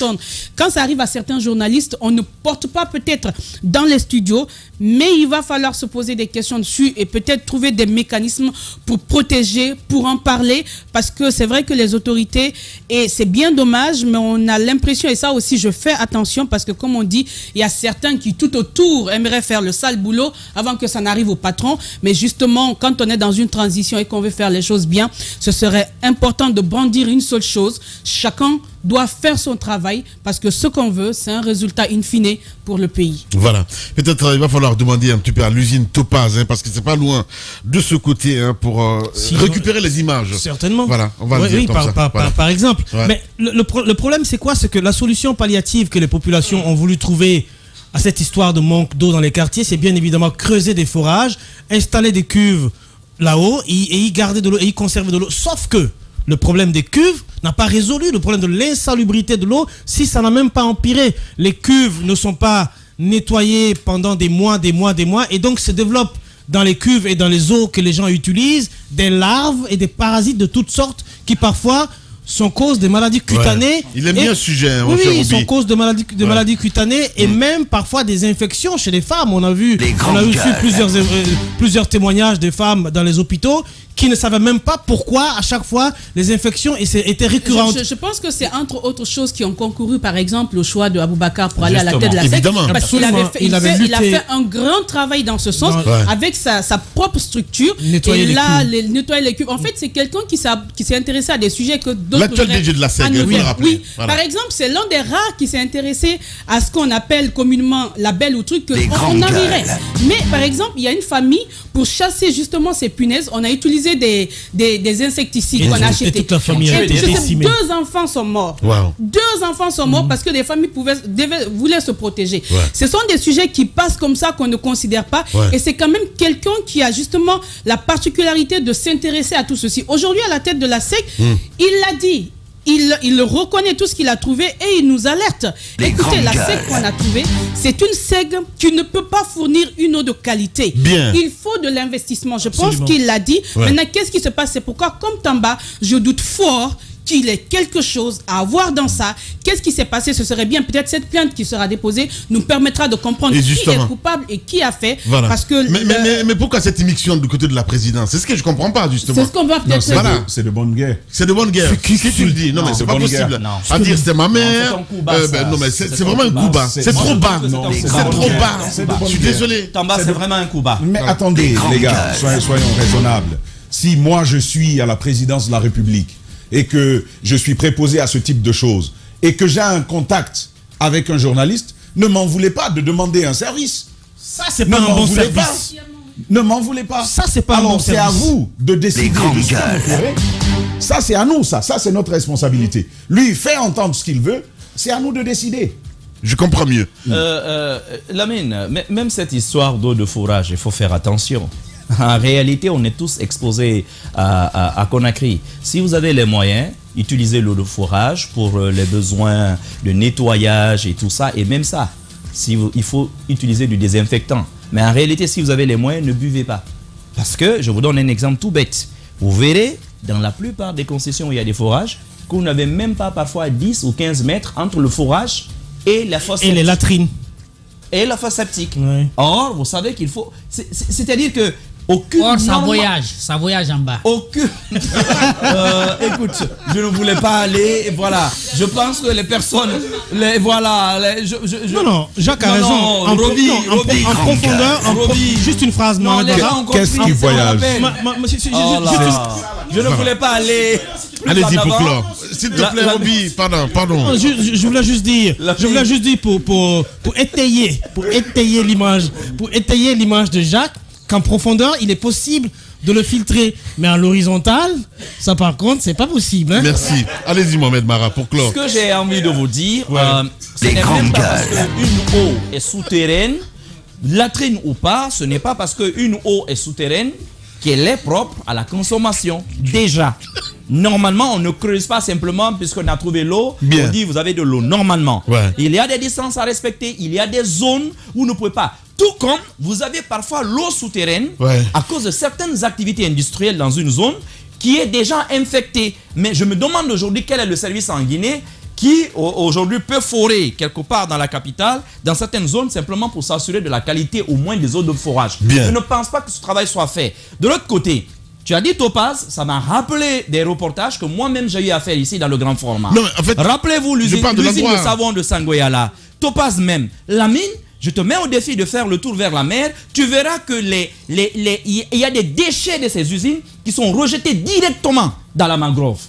quand ça arrive à certains journalistes, on ne porte pas peut-être dans les studios, mais il va falloir se poser des questions dessus et peut-être trouver des mécanismes pour protéger, pour en parler, parce que c'est vrai que les autorités, et c'est bien dommage, mais on a l'impression, et ça aussi je fais attention, parce que comme on dit, il y a certains qui tout autour aimeraient faire le sale boulot avant que ça n'arrive au patron, mais justement quand on est dans une transition et qu'on veut faire les choses bien, ce serait important de brandir une seule chose: chacun doit faire son travail, parce que ce qu'on veut, c'est un résultat in fine pour le pays. Voilà. Peut-être il va falloir demander un petit peu à l'usine Topaz, parce que c'est pas loin de ce côté, pour récupérer les images. Certainement. Voilà, on va le dire comme ça. Par exemple. Ouais. Mais le problème, c'est quoi? C'est que la solution palliative que les populations ont voulu trouver à cette histoire de manque d'eau dans les quartiers, c'est bien évidemment creuser des forages, installer des cuves là-haut et y garder de l'eau et y conserver de l'eau. Sauf que le problème des cuves n'a pas résolu le problème de l'insalubrité de l'eau, si ça n'a même pas empiré. Les cuves ne sont pas nettoyées pendant des mois, et donc se développent dans les cuves et dans les eaux que les gens utilisent des larves et des parasites de toutes sortes qui parfois sont cause des maladies cutanées. Ouais. Il aime bien ce sujet. Oui, ils sont cause de maladies cutanées et même parfois des infections chez les femmes. On a vu plusieurs témoignages de femmes dans les hôpitaux qui ne savaient même pas pourquoi à chaque fois les infections étaient récurrentes. Je pense que c'est entre autres choses qui ont concouru, par exemple, au choix de Aboubakar pour aller à la tête de la SEC. Parce qu'il a fait un grand travail dans ce sens, avec sa propre structure. Nettoyer les cuves. En fait, c'est quelqu'un qui s'est intéressé à des sujets que d'autres... L'actuel DG de la SEC, il faut le rappeler. Oui, voilà. Par exemple, c'est l'un des rares qui s'est intéressé à ce qu'on appelle communément la belle ou truc qu'on enverrait. Mais par exemple, il y a une famille, pour chasser justement ces punaises, on a utilisé des insecticides qu'on a achetés. Toute la famille a été décimée. 2 enfants sont morts. Wow. 2 enfants sont morts parce que les familles voulaient se protéger. Ouais. Ce sont des sujets qui passent comme ça, qu'on ne considère pas. Ouais. Et c'est quand même quelqu'un qui a justement la particularité de s'intéresser à tout ceci. Aujourd'hui, à la tête de la SEC, il l'a dit. Il reconnaît tout ce qu'il a trouvé et il nous alerte. Écoutez, la SEC qu'on a trouvée, c'est une SEG qui ne peut pas fournir une eau de qualité. Bien. Il faut de l'investissement. Je pense qu'il l'a dit. Ouais. Maintenant, qu'est-ce qui se passe? C'est pourquoi, comme Tamba, je doute fort qu'il ait quelque chose à voir dans ça. Qu'est-ce qui s'est passé? Ce serait bien, peut-être cette plainte qui sera déposée nous permettra de comprendre qui est coupable et qui a fait. Voilà. Parce que mais pourquoi cette émission du côté de la présidence? C'est ce que je ne comprends pas, justement. C'est ce qu'on va peut-être dire. C'est de bonne guerre. C'est de bonne guerre. Qui tu le dis? Non, mais c'est pas possible. À dire c'est ma mère. Non, mais c'est vraiment un coup bas. C'est trop bas. C'est trop bas. Je suis désolé. Tamba, c'est vraiment un coup bas. Mais attendez, les gars, soyons raisonnables. Si moi je suis à la présidence de la République et que je suis préposé à ce type de choses, et que j'ai un contact avec un journaliste, ne m'en voulez pas de demander un service. Ça, c'est pas un bon service. Ne m'en voulez pas. Ça, c'est pas un bon service. C'est à vous de décider de ce que vous ferez. Ça, c'est à nous, ça. Ça, c'est notre responsabilité. Lui, il fait entendre ce qu'il veut. C'est à nous de décider. Je comprends mieux. Lamine, même cette histoire d'eau de fourrage, il faut faire attention. En réalité, on est tous exposés à Conakry. Si vous avez les moyens, utilisez l'eau de fourrage pour les besoins de nettoyage et tout ça. Et même ça, il faut utiliser du désinfectant. Mais en réalité, si vous avez les moyens, ne buvez pas. Parce que, je vous donne un exemple tout bête. Vous verrez, dans la plupart des concessions où il y a des fourrages, que vous n'avez même pas parfois 10 ou 15 mètres entre le fourrage et la fosse septique. Et les latrines. Et la fosse septique. Oui. Or, vous savez qu'il faut... C'est-à-dire que aucune ça voyage en bas. Aucune. Écoute, je ne voulais pas aller. Voilà. Je pense que les personnes. Non, Jacques a raison. En profondeur. Juste une phrase. Qu'est-ce qui voyage? Je ne voulais pas aller. Allez-y pour clore. S'il te plaît, Roby. Pardon. Je voulais juste dire. Pour étayer l'image. Pour étayer l'image de Jacques. Qu'en profondeur, il est possible de le filtrer. Mais en l'horizontale, ça par contre, c'est pas possible. Hein? Merci. Allez-y, Mohamed Mara, pour clore. Ce que j'ai envie de vous dire, ce n'est même pas parce qu'une eau est souterraine, latrine ou pas, ce n'est pas parce qu'une eau est souterraine qu'elle est propre à la consommation. Déjà. Normalement, on ne creuse pas simplement puisqu'on a trouvé l'eau. On dit vous avez de l'eau normalement. Il y a des distances à respecter. Il y a des zones où vous ne pouvez pas. Tout comme vous avez parfois l'eau souterraine à cause de certaines activités industrielles dans une zone qui est déjà infectée. Mais je me demande aujourd'hui quel est le service en Guinée qui aujourd'hui peut forer quelque part dans la capitale, dans certaines zones, simplement pour s'assurer de la qualité au moins des eaux de forage. Je ne pense pas que ce travail soit fait. De l'autre côté, tu as dit Topaz, ça m'a rappelé des reportages que moi-même j'ai eu à faire ici dans le grand format. En fait, rappelez-vous l'usine de savon de Sangoyala. Topaz même, la mine, je te mets au défi de faire le tour vers la mer. Tu verras que il y a des déchets de ces usines qui sont rejetés directement dans la mangrove.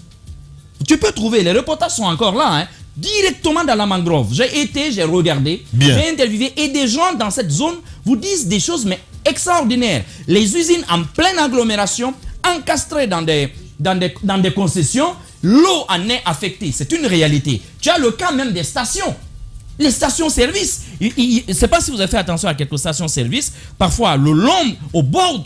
Tu peux trouver, les reportages sont encore là, directement dans la mangrove. J'ai regardé, j'ai interviewé et des gens dans cette zone vous disent des choses mais extraordinaires. Les usines en pleine agglomération, encastrées dans des concessions, l'eau en est affectée. C'est une réalité. Tu as le cas même des stations. Les stations-service, je ne sais pas si vous avez fait attention à quelques stations-service, parfois le long,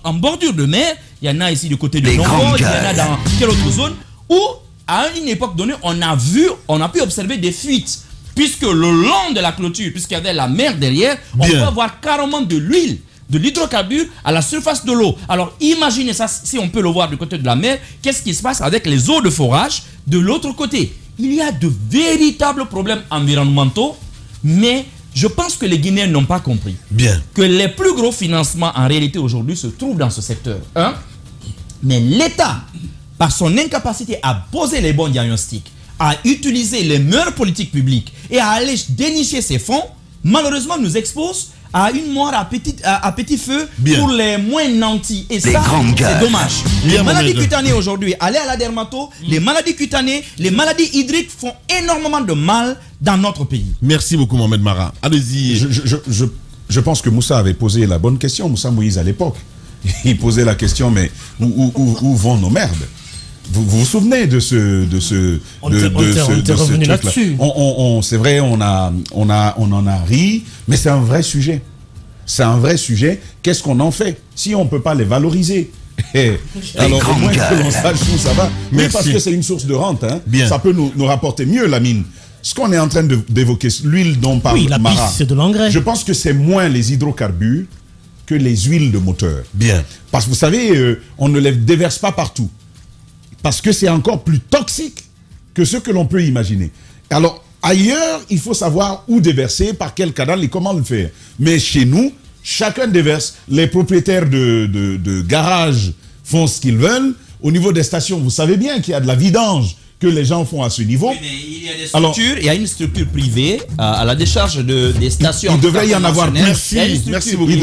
en bordure de mer, il y en a ici du côté de Nongo, il y en a dans quelle autre zone, où à une époque donnée, on a pu observer des fuites, puisque le long de la clôture, puisqu'il y avait la mer derrière, on peut avoir carrément de l'huile, de l'hydrocarbure à la surface de l'eau. Alors imaginez ça, si on peut le voir du côté de la mer, qu'est-ce qui se passe avec les eaux de forage de l'autre côté? Il y a de véritables problèmes environnementaux, mais je pense que les Guinéens n'ont pas compris que les plus gros financements en réalité aujourd'hui se trouvent dans ce secteur. Mais l'État, par son incapacité à poser les bons diagnostics, à utiliser les meilleures politiques publiques et à aller dénicher ces fonds, malheureusement nous expose à une mort à petit feu pour les moins nantis. Et ça, c'est dommage. Les maladies cutanées aujourd'hui, allez à la dermato, les maladies cutanées, les maladies hydriques font énormément de mal dans notre pays. Merci beaucoup Mohamed Mara. Allez-y. Je pense que Moussa avait posé la bonne question, Moussa Moïse à l'époque. Il posait la question, mais où vont nos merdes? Vous vous souvenez de ce revenu là-dessus. C'est vrai, on en a ri, mais c'est un vrai sujet. C'est un vrai sujet. Qu'est-ce qu'on en fait si on ne peut pas les valoriser? Alors au moins que l'on sache où ça va. Mais parce que c'est une source de rente. Ça peut nous rapporter mieux la mine. Ce qu'on est en train d'évoquer, l'huile dont parle Mara, c'est de l'engrais. Je pense que c'est moins les hydrocarbures que les huiles de moteur. Parce que vous savez, on ne les déverse pas partout. Parce que c'est encore plus toxique que ce que l'on peut imaginer. Alors, ailleurs, il faut savoir où déverser, par quel canal et comment le faire. Mais chez nous, chacun déverse. Les propriétaires de garages font ce qu'ils veulent. Au niveau des stations, vous savez bien qu'il y a de la vidange que les gens font à ce niveau. Oui, mais il y a des structures, il y a une structure privée à la décharge des stations. Il devrait y en avoir plus. Merci beaucoup.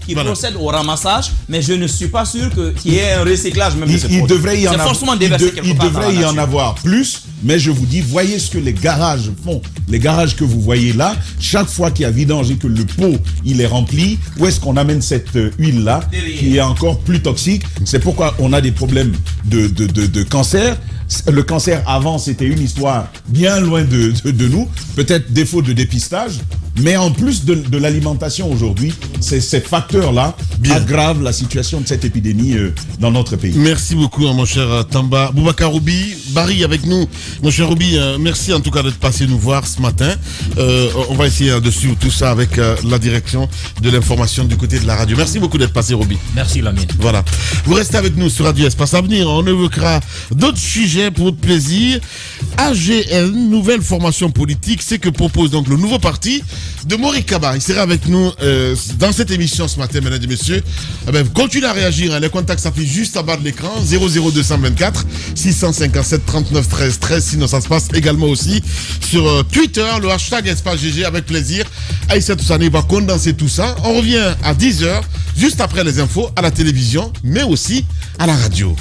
Qui procède au ramassage, mais je ne suis pas sûr qu'il y ait un recyclage même de ces produits. C'est forcément déversé quelque part. Il devrait y en avoir plus, mais je vous dis, voyez ce que les garages font. Les garages que vous voyez là, chaque fois qu'il y a vidange et que le pot il est rempli, où est-ce qu'on amène cette huile-là qui est encore plus toxique? C'est pourquoi on a des problèmes de cancer. Le cancer avant c'était une histoire bien loin de nous, peut-être défaut de dépistage, mais en plus de l'alimentation aujourd'hui, ces facteurs-là aggravent la situation de cette épidémie dans notre pays. Merci beaucoup mon cher Tamba. Boubacar Roubi, Barry avec nous. Mon cher Roubi, merci en tout cas d'être passé nous voir ce matin. On va essayer de suivre tout ça avec la direction de l'information du côté de la radio. Merci beaucoup d'être passé Roubi. Merci Lamine. Voilà. Vous restez avec nous sur Radio Espace Avenir. On évoquera d'autres sujets pour votre plaisir. AGN, nouvelle formation politique, c'est que propose donc le nouveau parti de Moric Kaba. Il sera avec nous dans cette émission ce matin, mesdames et messieurs. Continuez à réagir. Les contacts s'affichent juste en bas de l'écran. 00224 657 39 13 13. Sinon, ça se passe également aussi sur Twitter, le hashtag Espace GG, avec plaisir. Aïssa Toussani va condenser tout ça. On revient à 10h, juste après les infos, à la télévision, mais aussi à la radio.